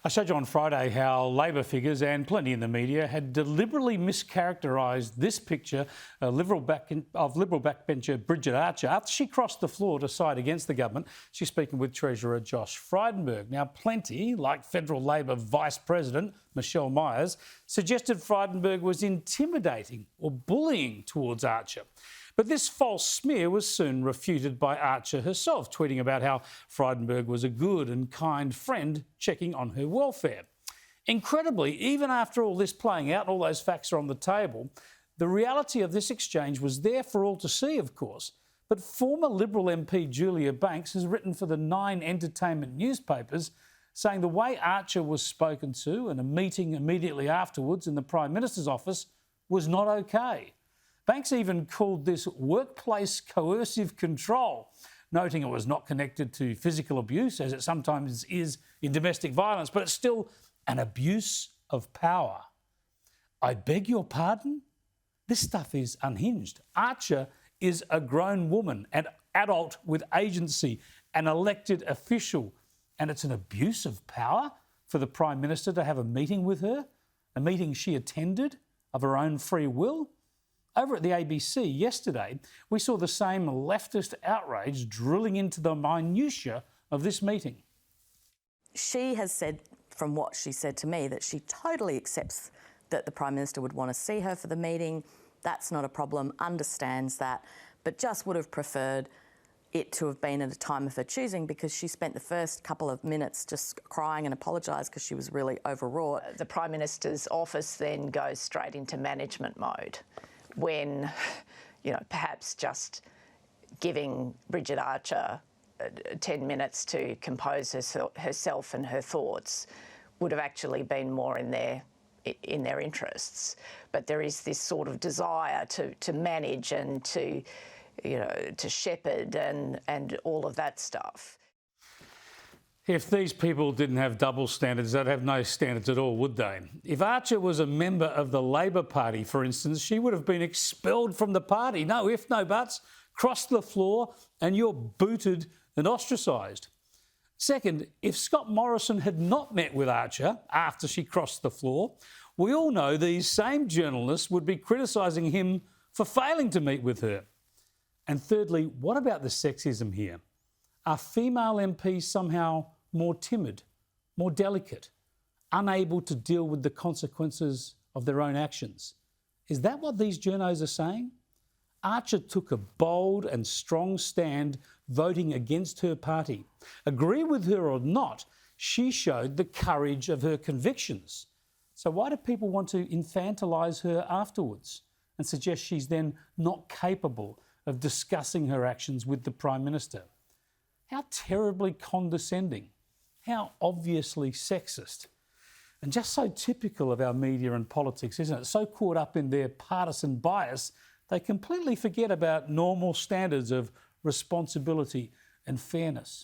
I showed you on Friday how Labor figures and plenty in the media had deliberately mischaracterised this picture of Liberal backbencher Bridget Archer after she crossed the floor to side against the government. She's speaking with Treasurer Josh Frydenberg. Now, plenty, like federal Labor Vice President Michelle Myers, suggested Frydenberg was intimidating or bullying towards Archer. But this false smear was soon refuted by Archer herself, tweeting about how Frydenberg was a good and kind friend checking on her welfare. Incredibly, even after all this playing out, all those facts are on the table, the reality of this exchange was there for all to see, of course. But former Liberal MP Julia Banks has written for the 9 entertainment newspapers saying the way Archer was spoken to in a meeting immediately afterwards in the Prime Minister's office was not okay. Banks even called this workplace coercive control, noting it was not connected to physical abuse, as it sometimes is in domestic violence, but it's still an abuse of power. I beg your pardon? This stuff is unhinged. Archer is a grown woman, an adult with agency, an elected official, and it's an abuse of power for the Prime Minister to have a meeting with her, a meeting she attended of her own free will. Over at the ABC yesterday, we saw the same leftist outrage drilling into the minutiae of this meeting. She has said, from what she said to me, that she totally accepts that the Prime Minister would want to see her for the meeting. That's not a problem, understands that, but just would have preferred it to have been at a time of her choosing, because she spent the first couple of minutes just crying and apologised because she was really overwrought. The Prime Minister's office then goes straight into management mode, when, perhaps just giving Bridget Archer 10 minutes to compose herself and her thoughts would have actually been more in their interests. But there is this sort of desire to manage and to shepherd and all of that stuff. If these people didn't have double standards, they'd have no standards at all, would they? If Archer was a member of the Labor Party, for instance, she would have been expelled from the party. No ifs, no buts. Cross the floor and you're booted and ostracised. Second, if Scott Morrison had not met with Archer after she crossed the floor, we all know these same journalists would be criticising him for failing to meet with her. And thirdly, what about the sexism here? Are female MPs somehow more timid, more delicate, unable to deal with the consequences of their own actions? Is that what these journos are saying? Archer took a bold and strong stand voting against her party. Agree with her or not, she showed the courage of her convictions. So why do people want to infantilise her afterwards and suggest she's then not capable of discussing her actions with the Prime Minister? How terribly condescending, how obviously sexist, and just so typical of our media and politics, isn't it? So caught up in their partisan bias, they completely forget about normal standards of responsibility and fairness.